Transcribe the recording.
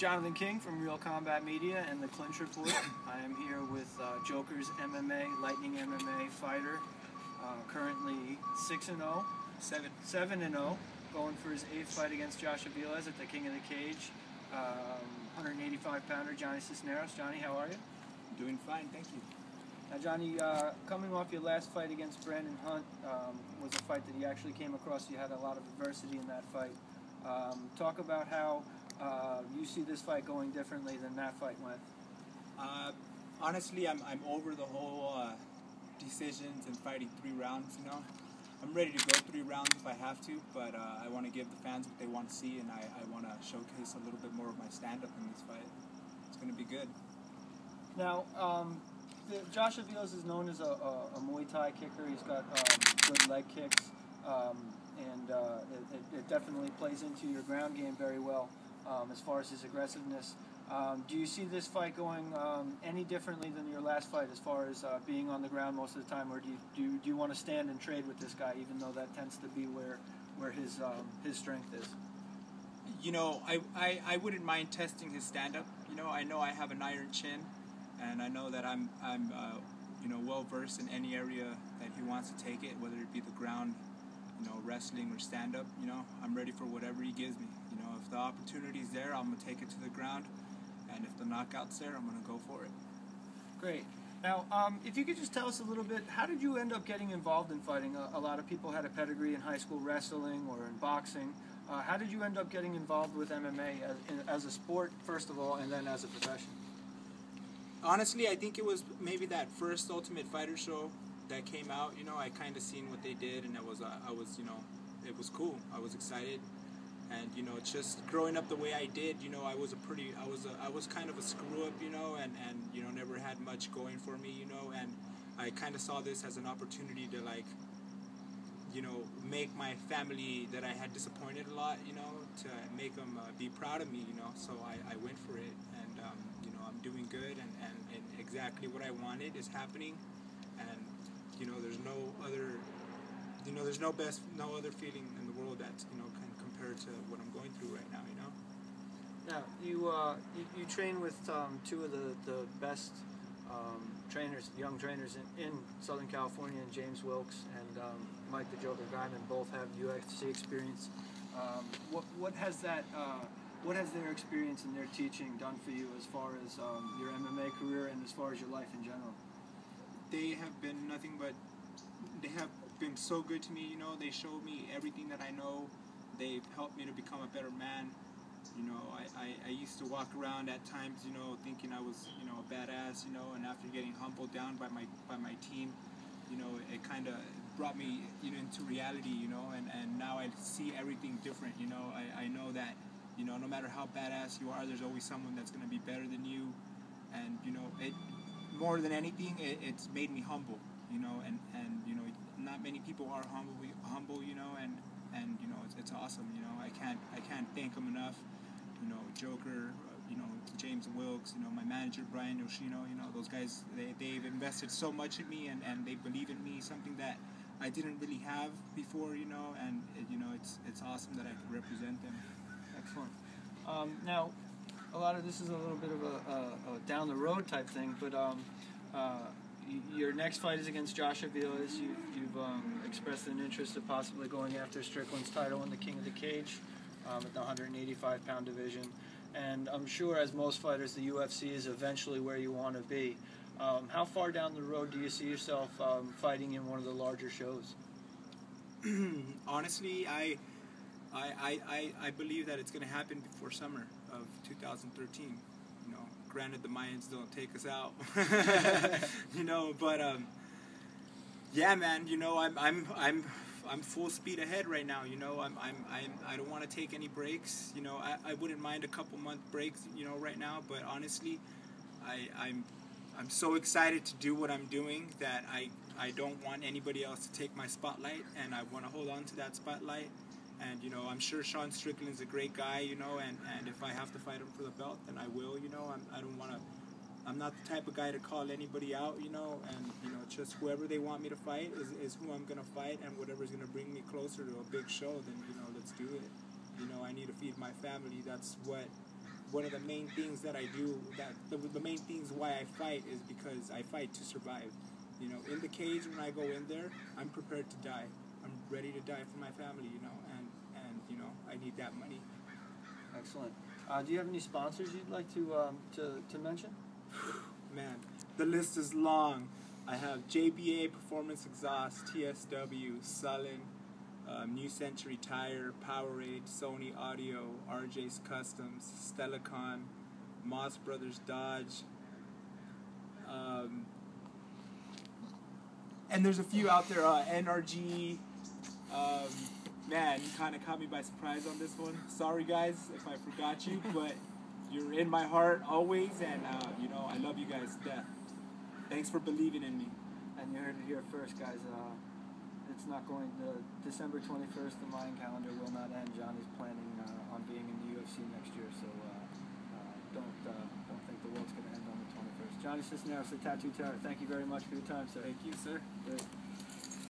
Jonathan King from Real Combat Media and the Clinch Report. I am here with Joker's MMA, Lightning MMA fighter, currently 6-0, 7-0, going for his 8th fight against Josh Aviles at the King of the Cage, 185-pounder Johnny Cisneros. Johnny, how are you? Doing fine, thank you. Now, Johnny, coming off your last fight against Brandon Hunt, was a fight that you actually came across. You had a lot of adversity in that fight. Talk about how you see this fight going differently than that fight went. Honestly, I'm over the whole decisions and fighting 3 rounds. You know, I'm ready to go 3 rounds if I have to, but I want to give the fans what they want to see, and I want to showcase a little bit more of my stand-up in this fight. It's going to be good. Now, Josh Aviles is known as a Muay Thai kicker. He's got good leg kicks, and it definitely plays into your ground game very well as far as his aggressiveness. Do you see this fight going any differently than your last fight as far as being on the ground most of the time, or do you want to stand and trade with this guy, even though that tends to be where his strength is? You know, I wouldn't mind testing his stand-up. You know I have an iron chin, and I know that I'm you know, well versed in any area that he wants to take it, whether it be the ground, you know, wrestling or stand-up. You know, I'm ready for whatever he gives me. You know, if the opportunity's there, I'm gonna take it to the ground, and if the knockout's there, I'm gonna go for it. Great. Now, if you could just tell us a little bit, how did you end up getting involved in fighting? A lot of people had a pedigree in high school wrestling or in boxing. How did you end up getting involved with MMA as a sport, first of all, and then as a profession? Honestly, I think it was maybe that first Ultimate Fighter show that came out. You know, I kind of seen what they did, and I was, you know, it was cool. I was excited, and you know, just growing up the way I did, you know, I was kind of a screw up, you know, and you know, never had much going for me, you know, and I kind of saw this as an opportunity to, like, you know, make my family that I had disappointed a lot, you know, to make them be proud of me, you know. So I went for it, and you know, I'm doing good, and exactly what I wanted is happening, and you know, there's no other, you know, there's no other feeling in the world that's, you know, can compare to what I'm going through right now, you know. Now, you train with 2 of the best trainers, young trainers in Southern California, and James Wilkes and Mike the Joker Guyman both have UFC experience. What has their experience and their teaching done for you as far as your MMA career and as far as your life in general? They have been nothing but, they have been so good to me, you know. They showed me everything that I know. They've helped me to become a better man. You know, I used to walk around at times, you know, thinking I was, you know, a badass, you know, and after getting humbled down by my team, you know, it kind of brought me, you know, into reality, you know, and now I see everything different, you know. I know that, you know, no matter how badass you are, there's always someone that's going to be better than you, and, you know, more than anything, it's made me humble, you know, and you know, not many people are humble, you know, and you know, it's awesome, you know. I can't thank them enough, you know. Joker, you know, James Wilkes, you know, my manager Brian Yoshino, you know, those guys, they've invested so much in me, and they believe in me, something that I didn't really have before, you know, and you know, it's awesome that I could represent them. Excellent. Now, a lot of this is a little bit of a down the road type thing, but your next fight is against Josh Aviles. You've expressed an interest of possibly going after Strickland's title in the King of the Cage at the 185-pound division. And I'm sure, as most fighters, the UFC is eventually where you want to be. How far down the road do you see yourself fighting in one of the larger shows? Honestly, I believe that it's going to happen before summer of 2013. You know, granted the Mayans don't take us out, you know, but yeah, man, you know, I'm full speed ahead right now. You know, I don't want to take any breaks. You know, I wouldn't mind a couple month breaks, you know, right now. But honestly, I'm so excited to do what I'm doing that I don't want anybody else to take my spotlight, and I want to hold on to that spotlight. And, you know, I'm sure Sean Strickland's a great guy, you know, and if I have to fight him for the belt, then I will, you know. I'm not the type of guy to call anybody out, you know, and, you know, just whoever they want me to fight is who I'm going to fight, and whatever's going to bring me closer to a big show, then, you know, let's do it. You know, I need to feed my family. That's what one of the main things that I do, that the main things why I fight is because I fight to survive. You know, in the cage when I go in there, I'm prepared to die. I'm ready to die for my family, you know, and you know, I need that money. Excellent. Do you have any sponsors you'd like to mention? Man, the list is long. I have JBA Performance Exhaust, TSW, Sullen, New Century Tire, Powerade, Sony Audio, RJ's Customs, Stellacon, Moss Brothers Dodge, and there's a few out there, NRG. Man, you kind of caught me by surprise on this one. Sorry guys if I forgot you, but you're in my heart always, and you know, I love you guys to death. Thanks for believing in me. And you heard it here first, guys. It's not going to December 21st. The Mayan calendar will not end. Johnny's planning on being in the UFC next year, so don't think the world's going to end on the 21st. Johnny Cisneros, the Tattoo Terror. Thank you very much for your time, sir. Thank you, sir. Great.